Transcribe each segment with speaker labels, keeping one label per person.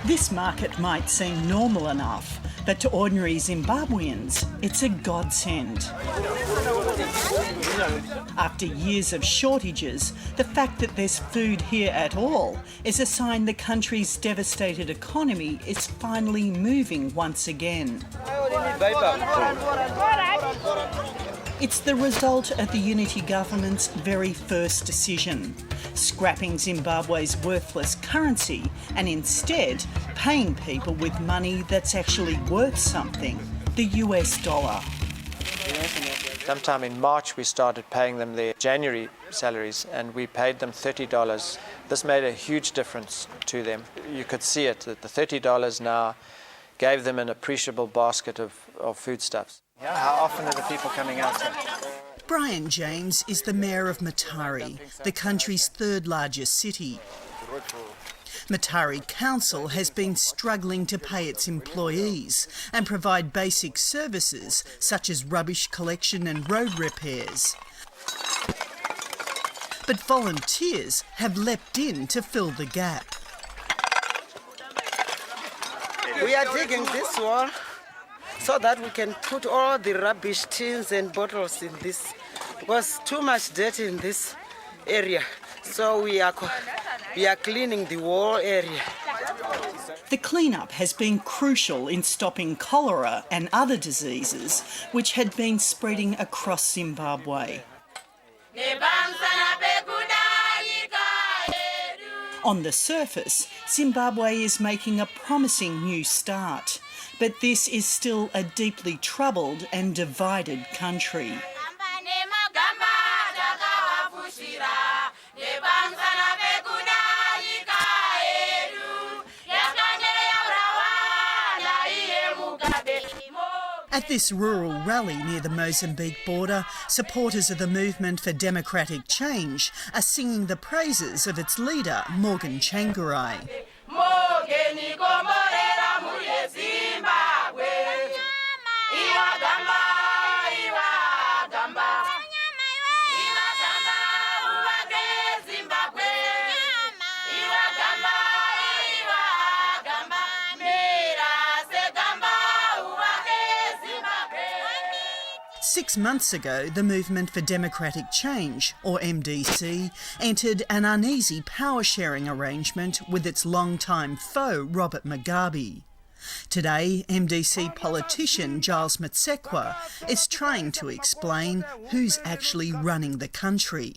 Speaker 1: This market might seem normal enough, but to ordinary Zimbabweans, it's a godsend. After years of shortages, the fact that there's food here at all is a sign the country's devastated economy is finally moving once again. It's the result of the Unity government's very first decision, scrapping Zimbabwe's worthless currency and instead paying people with money that's actually worth something, the US dollar.
Speaker 2: Sometime in March we started paying them their January salaries and we paid them $30. This made a huge difference to them. You could see it, that the $30 now gave them an appreciable basket of foodstuffs. Yeah, how often are the people coming out here?
Speaker 1: Brian James is the mayor of Mutare, the country's third largest city. Mutare Council has been struggling to pay its employees and provide basic services such as rubbish collection and road repairs. But volunteers have leapt in to fill the gap.
Speaker 3: We are digging this wall so that we can put all the rubbish tins and bottles in this. Because too much dirt in this area, so we are cleaning the whole area.
Speaker 1: The clean-up has been crucial in stopping cholera and other diseases which had been spreading across Zimbabwe. On the surface, Zimbabwe is making a promising new start, but this is still a deeply troubled and divided country. At this rural rally near the Mozambique border, supporters of the Movement for Democratic Change are singing the praises of its leader, Tsvangirai. Six months ago, the Movement for Democratic Change, or MDC, entered an uneasy power-sharing arrangement with its longtime foe, Robert Mugabe. Today, MDC politician Giles Mutsekwa is trying to explain who's actually running the country.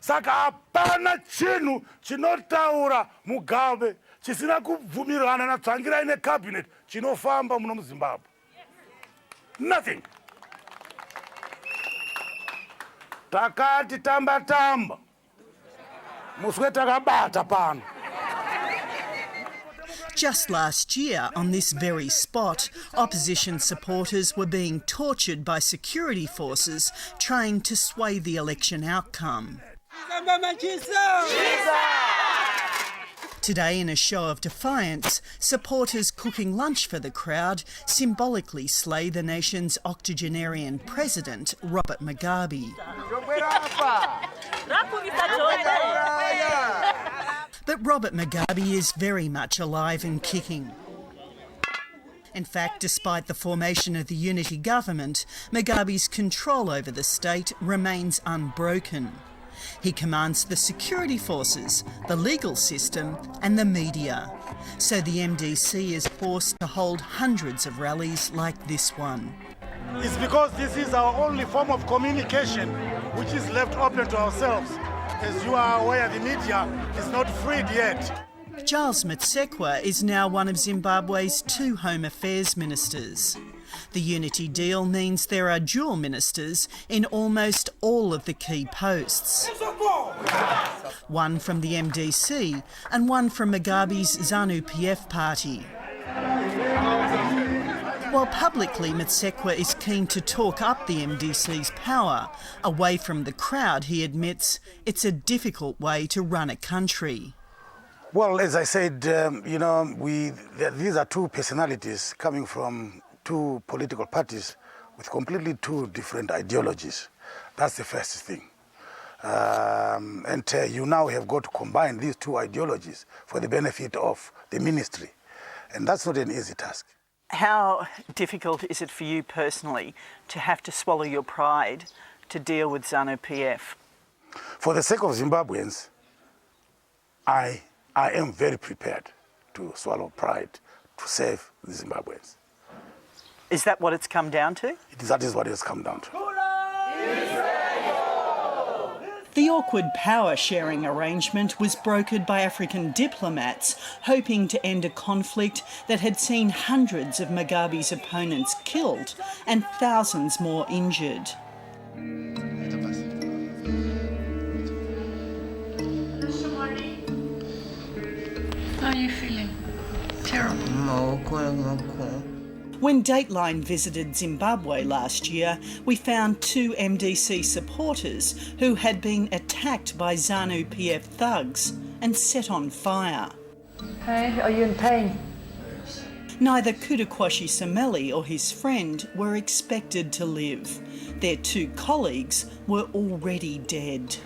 Speaker 4: Saka hapana chinhu chinotaura Mugabe chisina kubvumirana na Tsvangirai necabinet chinofamba muno muZimbabwe. Nothing. Takati tamba tamba. Muswe takabata pano.
Speaker 1: Just last year, on this very spot, opposition supporters were being tortured by security forces trying to sway the election outcome. Today, in a show of defiance, supporters cooking lunch for the crowd symbolically slay the nation's octogenarian president, Robert Mugabe. But Robert Mugabe is very much alive and kicking. In fact, despite the formation of the Unity government, Mugabe's control over the state remains unbroken. He commands the security forces, the legal system and the media. So the MDC is forced to hold hundreds of rallies like this one.
Speaker 4: It's because this is our only form of communication which is left open to ourselves. As you are aware, the media is not freed yet.
Speaker 1: Giles Mutsekwa is now one of Zimbabwe's 2 Home Affairs ministers. The Unity deal means there are dual ministers in almost all of the key posts. One from the MDC and one from Mugabe's ZANU-PF party. While publicly Mutsekwa is keen to talk up the MDC's power, away from the crowd he admits it's a difficult way to run a country.
Speaker 4: Well, as I said, these are 2 personalities coming from 2 political parties with completely 2 different ideologies. That's the first thing. You now have got to combine these 2 ideologies for the benefit of the ministry. And that's not an easy task.
Speaker 1: How difficult is it for you personally to have to swallow your pride to deal with ZANU-PF?
Speaker 4: For the sake of Zimbabweans, I am very prepared to swallow pride to save the Zimbabweans.
Speaker 1: Is that what it's come down to?
Speaker 4: That is what it's come down to.
Speaker 1: The awkward power-sharing arrangement was brokered by African diplomats hoping to end a conflict that had seen hundreds of Mugabe's opponents killed and thousands more injured.
Speaker 5: How are you feeling? Terrible.
Speaker 1: When Dateline visited Zimbabwe last year, we found 2 MDC supporters who had been attacked by ZANU-PF thugs and set on fire.
Speaker 5: Hey, are you in pain?
Speaker 1: Neither Kudukwashi Semeli or his friend were expected to live. Their 2 colleagues were already dead.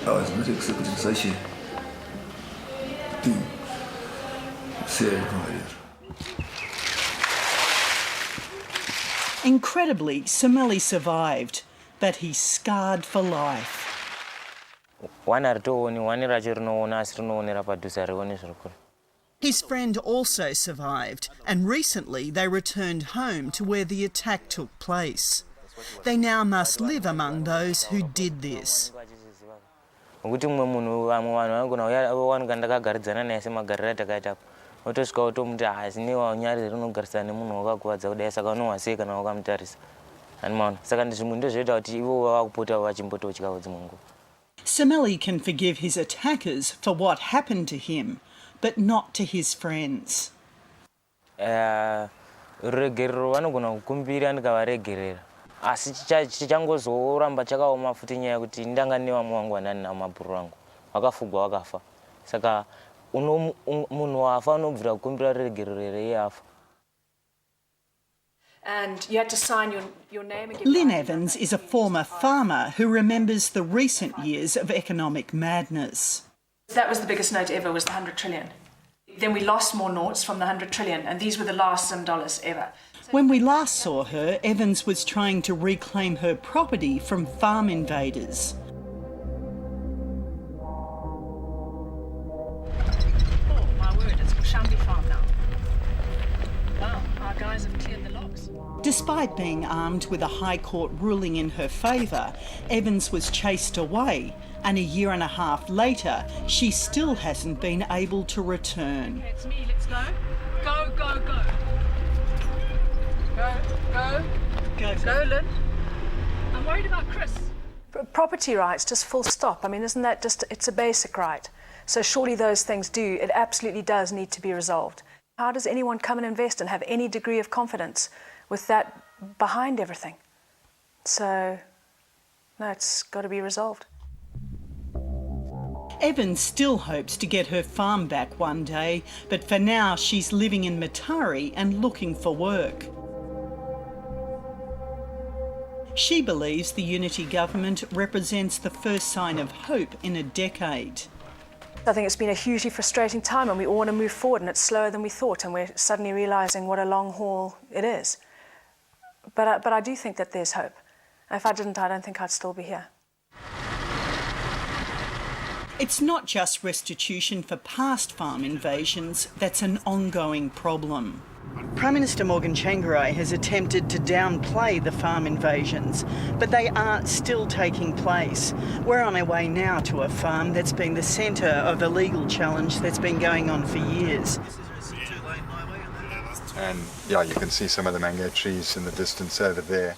Speaker 6: I was not accepting such a thing.
Speaker 1: Incredibly, Semeli survived, but he's scarred for life. His friend also survived, and recently they returned home to where the attack took place. They now must live among those who did this. Semeli can forgive his attackers for what happened to him, but not to his friends.
Speaker 7: Asi chichangozoramba chakaoma futi nyaya kuti ndangani vamwe vangu vanani namabhuru vangu vakafugwa vakafa saka munhu wafa unobvira kukumbira ruregerero afa.
Speaker 5: And you had to sign your name again.
Speaker 1: Lynn Evans is a former farmer who remembers the recent years of economic madness.
Speaker 5: That was the biggest note ever, was the 100 trillion. Then we lost more notes from the 100 trillion, and these were the last Zim dollars ever.
Speaker 1: When we last saw her, Evans was trying to reclaim her property from farm invaders.
Speaker 5: Oh, my word, it's Kushambi farm now. Wow, our guys have cleared the logs.
Speaker 1: Despite being armed with a High Court ruling in her favour, Evans was chased away, and a year and a half later, she still hasn't been able to return.
Speaker 5: Okay, it's me, let's go. Go, go, go. Go, Lynn. I'm worried about Chris. Property rights, just full stop. I mean, isn't that just, it's a basic right. So surely those things it absolutely does need to be resolved. How does anyone come and invest and have any degree of confidence with that behind everything? So, no, it's got to be resolved.
Speaker 1: Evans still hopes to get her farm back one day, but for now she's living in Matari and looking for work. She believes the unity government represents the first sign of hope in a decade.
Speaker 5: I think it's been a hugely frustrating time and we all want to move forward and it's slower than we thought and we're suddenly realising what a long haul it is. But I do think that there's hope. If I didn't, I don't think I'd still be here.
Speaker 1: It's not just restitution for past farm invasions that's an ongoing problem. Prime Minister Tsvangirai has attempted to downplay the farm invasions, but they are still taking place. We're on our way now to a farm that's been the centre of a legal challenge that's been going on for years.
Speaker 8: And yeah, you can see some of the mango trees in the distance over there.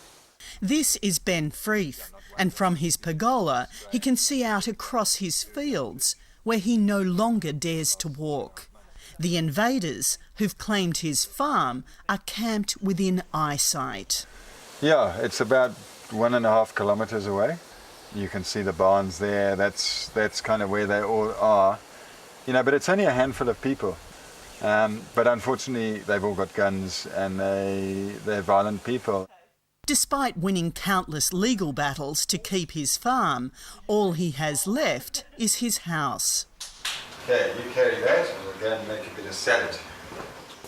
Speaker 1: This is Ben Freeth, and from his pergola he can see out across his fields where he no longer dares to walk. The invaders who've claimed his farm are camped within eyesight.
Speaker 8: Yeah, it's about 1.5 kilometres away. You can see the barns there. That's kind of where they all are. You know, but it's only a handful of people. But unfortunately, they've all got guns and they're violent people.
Speaker 1: Despite winning countless legal battles to keep his farm, all he has left is his house.
Speaker 8: Okay, you carry that and we'll go and make a bit of salad.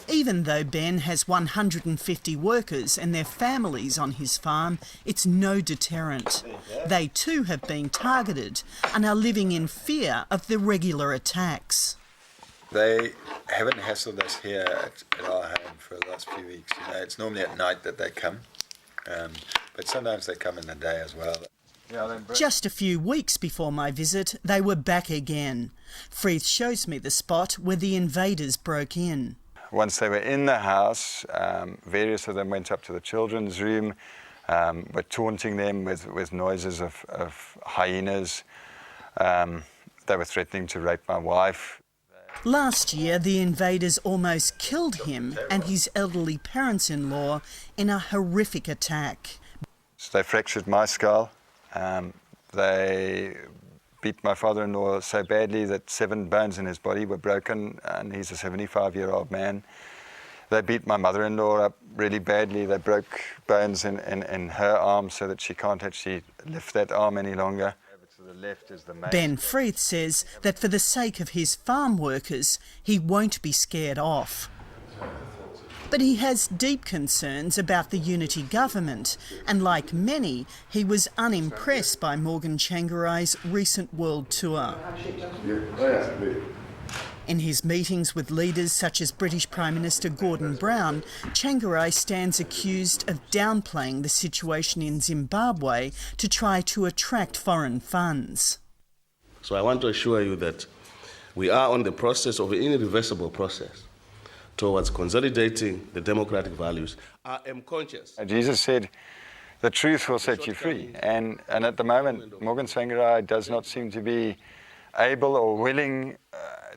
Speaker 1: Even though Ben has 150 workers and their families on his farm, it's no deterrent. They too have been targeted and are living in fear of the regular attacks.
Speaker 8: They haven't hassled us here at our home for the last few weeks. You know, it's normally at night that they come, but sometimes they come in the day as well.
Speaker 1: Just a few weeks before my visit, they were back again. Freeth shows me the spot where the invaders broke in.
Speaker 8: Once they were in the house, various of them went up to the children's room, were taunting them with noises of hyenas. They were threatening to rape my wife.
Speaker 1: Last year, the invaders almost killed him and his elderly parents-in-law in a horrific attack.
Speaker 8: So they fractured my skull. They beat my father-in-law so badly that 7 bones in his body were broken, and he's a 75-year-old man. They beat my mother-in-law up really badly. They broke bones in her arm so that she can't actually lift that arm any longer.
Speaker 1: Ben Freeth says that for the sake of his farm workers, he won't be scared off. But he has deep concerns about the unity government, and like many, he was unimpressed by Morgan Tsvangirai's recent world tour. In his meetings with leaders such as British Prime Minister Gordon Brown, Tsvangirai stands accused of downplaying the situation in Zimbabwe to try to attract foreign funds.
Speaker 9: So I want to assure you that we are on the process of an irreversible process towards consolidating the democratic values. I am conscious.
Speaker 8: Jesus said, the truth will set you free. And at the moment, Morgan Tsvangirai does not seem to be able or willing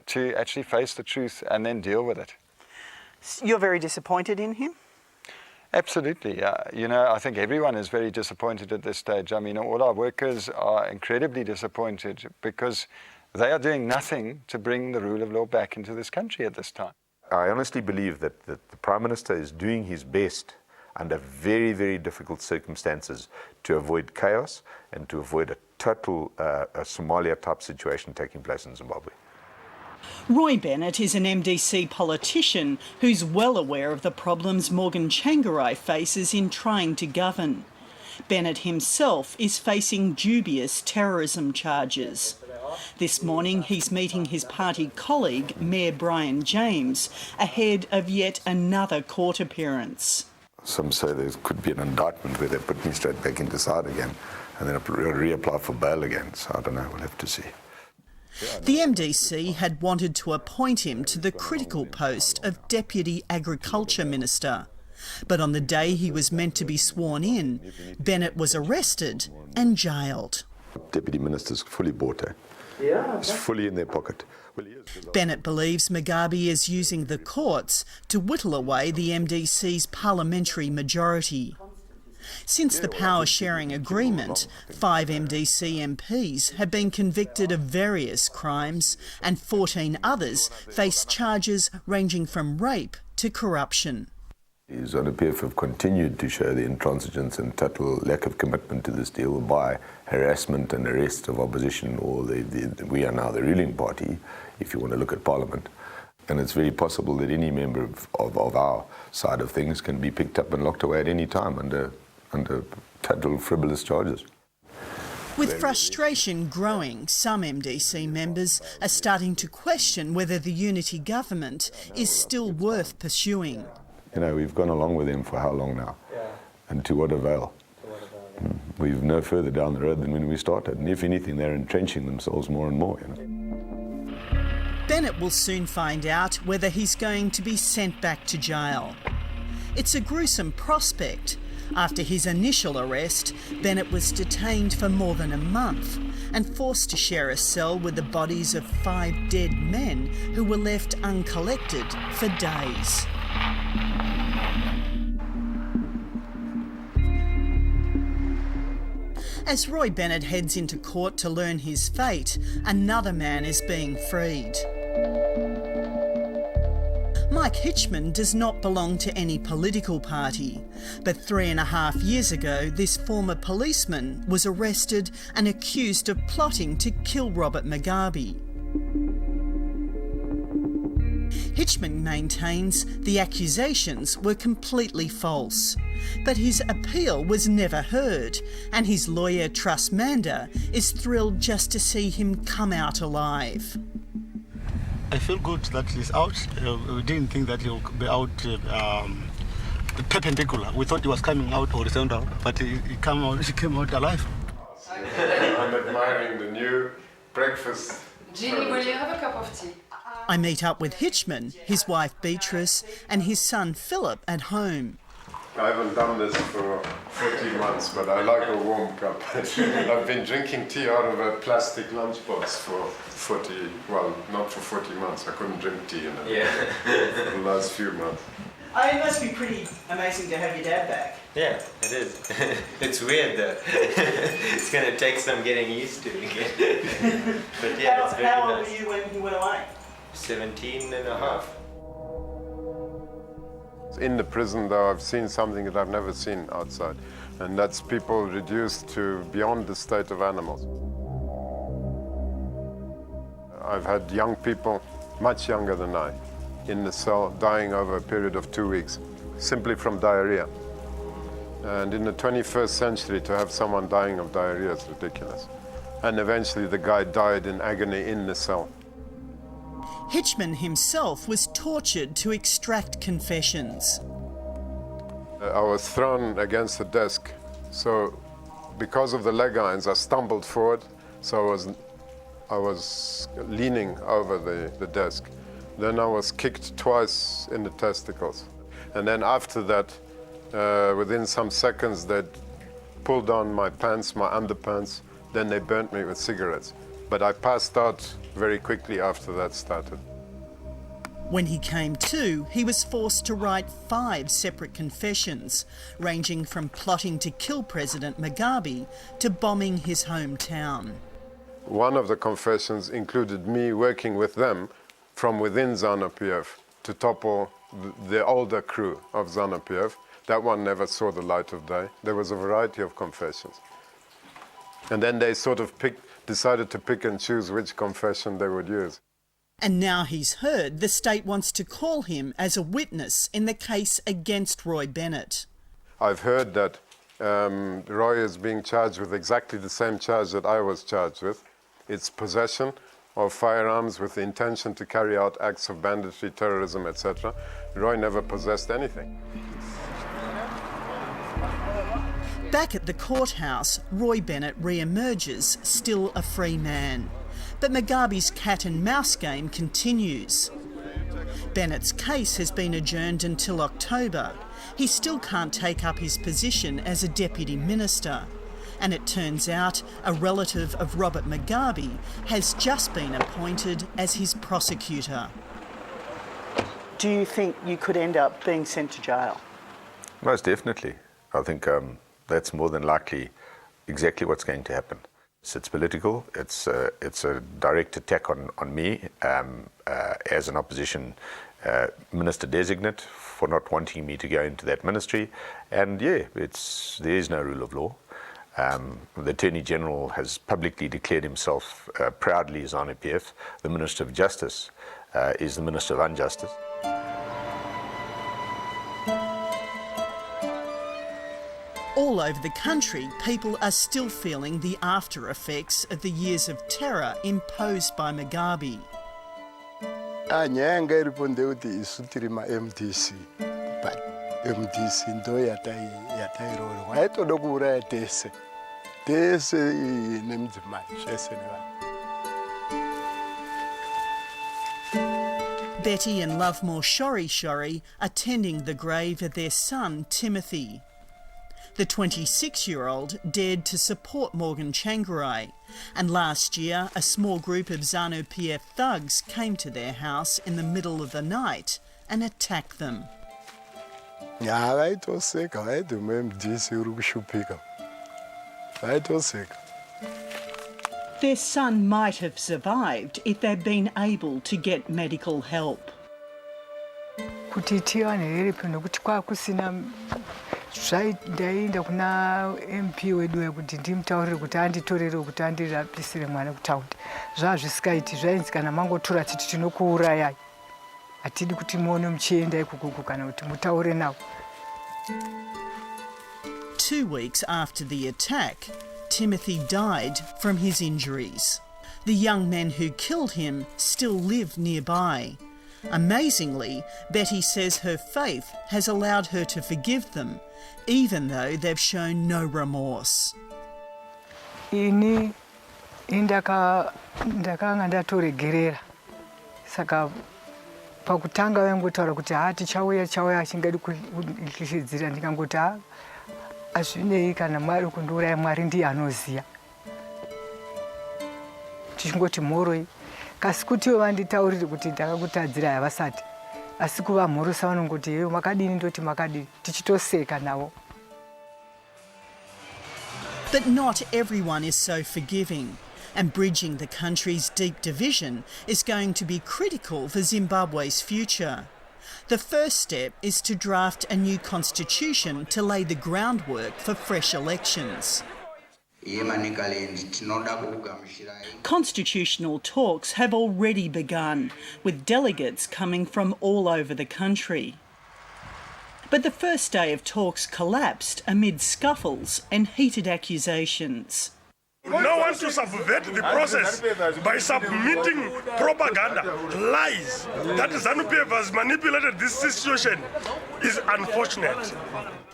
Speaker 8: to actually face the truth and then deal with it.
Speaker 1: You're very disappointed in him?
Speaker 8: Absolutely. You know, I think everyone is very disappointed at this stage. I mean, all our workers are incredibly disappointed because they are doing nothing to bring the rule of law back into this country at this time.
Speaker 10: I honestly believe that the Prime Minister is doing his best under very, very difficult circumstances to avoid chaos and to avoid a total Somalia-type situation taking place in Zimbabwe.
Speaker 1: Roy Bennett is an MDC politician who's well aware of the problems Morgan Tsvangirai faces in trying to govern. Bennett himself is facing dubious terrorism charges. This morning he's meeting his party colleague, Mayor Brian James, ahead of yet another court appearance.
Speaker 10: Some say there could be an indictment where they put me straight back in the side again and then reapply for bail again. So I don't know, we'll have to see.
Speaker 1: The MDC had wanted to appoint him to the critical post of Deputy Agriculture Minister. But on the day he was meant to be sworn in, Bennett was arrested and jailed.
Speaker 10: Deputy Minister's fully bought, eh? Yeah. It's fully in their pocket. Well,
Speaker 1: Bennett believes Mugabe is using the courts to whittle away the MDC's parliamentary majority. Since the power-sharing agreement, 5 MDC MPs have been convicted of various crimes and 14 others face charges ranging from rape to corruption.
Speaker 10: ZANU-PF have continued to show the intransigence and total lack of commitment to this deal by harassment and arrest of opposition, or we are now the ruling party, if you want to look at Parliament. And it's very possible that any member of our side of things can be picked up and locked away at any time under total frivolous charges.
Speaker 1: With frustration growing, some MDC members are starting to question whether the unity government is still worth pursuing.
Speaker 10: You know, we've gone along with them for how long now? Yeah. And to what avail? We've no further down the road than when we started. And if anything, they're entrenching themselves more and more, you know.
Speaker 1: Bennett will soon find out whether he's going to be sent back to jail. It's a gruesome prospect. After his initial arrest, Bennett was detained for more than a month and forced to share a cell with the bodies of 5 dead men who were left uncollected for days. As Roy Bennett heads into court to learn his fate, another man is being freed. My Mike Hitchman does not belong to any political party, but 3.5 years ago this former policeman was arrested and accused of plotting to kill Robert Mugabe. Hitchman maintains the accusations were completely false, but his appeal was never heard, and his lawyer Truss Mander is thrilled just to see him come out alive.
Speaker 11: I feel good that he's out. We didn't think that he'll be out perpendicular. We thought he was coming out horizontal, but he came out alive.
Speaker 12: I'm admiring the new breakfast.
Speaker 13: Jeannie, will you have a cup of tea?
Speaker 1: I meet up with Hitchman, his wife Beatrice, and his son Philip at home.
Speaker 12: I haven't done this for 40 months, but I like a warm cup. I've been drinking tea out of a plastic lunchbox for not for 40 months. I couldn't drink tea in it for the last few months.
Speaker 1: It must be pretty amazing to have your dad back.
Speaker 14: Yeah, it is. It's weird though. It's going to take some getting used to again. But yeah, it's very nice.
Speaker 1: How old were you when he went away?
Speaker 14: 17 and a half.
Speaker 12: In the prison, though, I've seen something that I've never seen outside, and that's people reduced to beyond the state of animals. I've had young people, much younger than I, in the cell dying over a period of 2 weeks, simply from diarrhea. And in the 21st century, to have someone dying of diarrhea is ridiculous. And eventually the guy died in agony in the cell.
Speaker 1: Hitchman himself was tortured to extract confessions.
Speaker 12: I was thrown against the desk, so because of the leg irons, I stumbled forward, so I was leaning over the desk. Then I was kicked twice in the testicles. And then after that, within some seconds, they'd pulled on my pants, my underpants, then they burnt me with cigarettes. But I passed out very quickly after that started.
Speaker 1: When he came to, he was forced to write 5 separate confessions, ranging from plotting to kill President Mugabe to bombing his hometown.
Speaker 12: One of the confessions included me working with them from within ZANU-PF to topple the older crew of ZANU-PF. That one never saw the light of day. There was a variety of confessions. And then they sort of decided to pick and choose which confession they would use.
Speaker 1: And now he's heard the state wants to call him as a witness in the case against Roy Bennett.
Speaker 12: I've heard that Roy is being charged with exactly the same charge that I was charged with. It's possession of firearms with the intention to carry out acts of banditry, terrorism, etc. Roy never possessed anything.
Speaker 1: Back at the courthouse, Roy Bennett re-emerges, still a free man. But Mugabe's cat and mouse game continues. Bennett's case has been adjourned until October. He still can't take up his position as a deputy minister. And it turns out a relative of Robert Mugabe has just been appointed as his prosecutor.
Speaker 15: Do you think you could end up being sent to jail?
Speaker 10: Most definitely. I think that's more than likely exactly what's going to happen. It's political. It's a direct attack on me as an opposition minister designate for not wanting me to go into that ministry. And yeah, there is no rule of law. The Attorney General has publicly declared himself proudly ZANU-PF. The Minister of Justice is the Minister of Injustice.
Speaker 1: All over the country, people are still feeling the after effects of the years of terror imposed by Mugabe.
Speaker 16: Nyanga iripo ndeuti isu tiri ma-MDC, but MDC ndo yatairorwa yaitoda kuuraya tese nemudzimai zvese nevanhu.
Speaker 1: Betty and Lovemore Shori are tending the grave of their son Timothy. The 26-year-old dared to support Morgan Tsvangirai, and last year a small group of ZANU-PF thugs came to their house in the middle of the night and attacked them.
Speaker 16: Vaitoseka, vaiti mu-MDC uri kushupika. Vaitoseka.
Speaker 1: Their son might have survived if they'd been able to get medical help.
Speaker 17: kuti tiwane here nekuti kwakusina ndaenda kuna MP wedu kuti ndimutaurire kuti anditorere kuti andirapisire mwana kutaundi zvazvisikaiti zvainzi kana mangotora titi tinokuurayai hatidi kuti muone muchienda ikuku kana kuti mutaure nawo.
Speaker 1: 2 weeks after the attack, Timothy died from his injuries. The young men who killed him still live nearby. Amazingly, Betty says her faith has allowed her to forgive them, even though they've shown no remorse.
Speaker 17: Ini ndakanga ndatoregerera saka pakutanga vaingotaura kuti tichauya achingadi kuishidzira ndikangoti azvinei kana Mwari kundiuraya, Mwari ndiye anoziya, tichingoti mhoroi. Kasi kuti ivo vanditaurire kuti ndakakutadzira havasati, asi kuvamhorosa vanongoti heyo makadini ndoti makadini, tichitoseka navo.
Speaker 1: But not everyone is so forgiving, and bridging the country's deep division is going to be critical for Zimbabwe's future. The first step is to draft a new constitution to lay the groundwork for fresh elections. Constitutional talks have already begun, with delegates coming from all over the country. But the first day of talks collapsed amid scuffles and heated accusations.
Speaker 18: No one to subvert the process by submitting propaganda, lies. That ZANU-PF has manipulated this situation is unfortunate.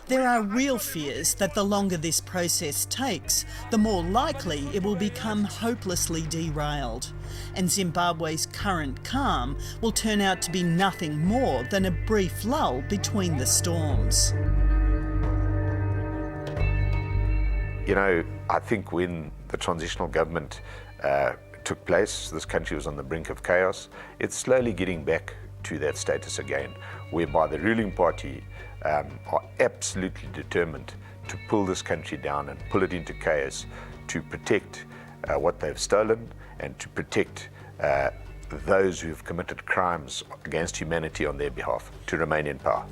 Speaker 1: There are real fears that the longer this process takes, the more likely it will become hopelessly derailed. And Zimbabwe's current calm will turn out to be nothing more than a brief lull between the storms.
Speaker 10: You know, I think when the transitional government took place, this country was on the brink of chaos. It's slowly getting back to that status again, whereby the ruling party are absolutely determined to pull this country down and pull it into chaos to protect what they've stolen and to protect those who have committed crimes against humanity on their behalf to remain in power.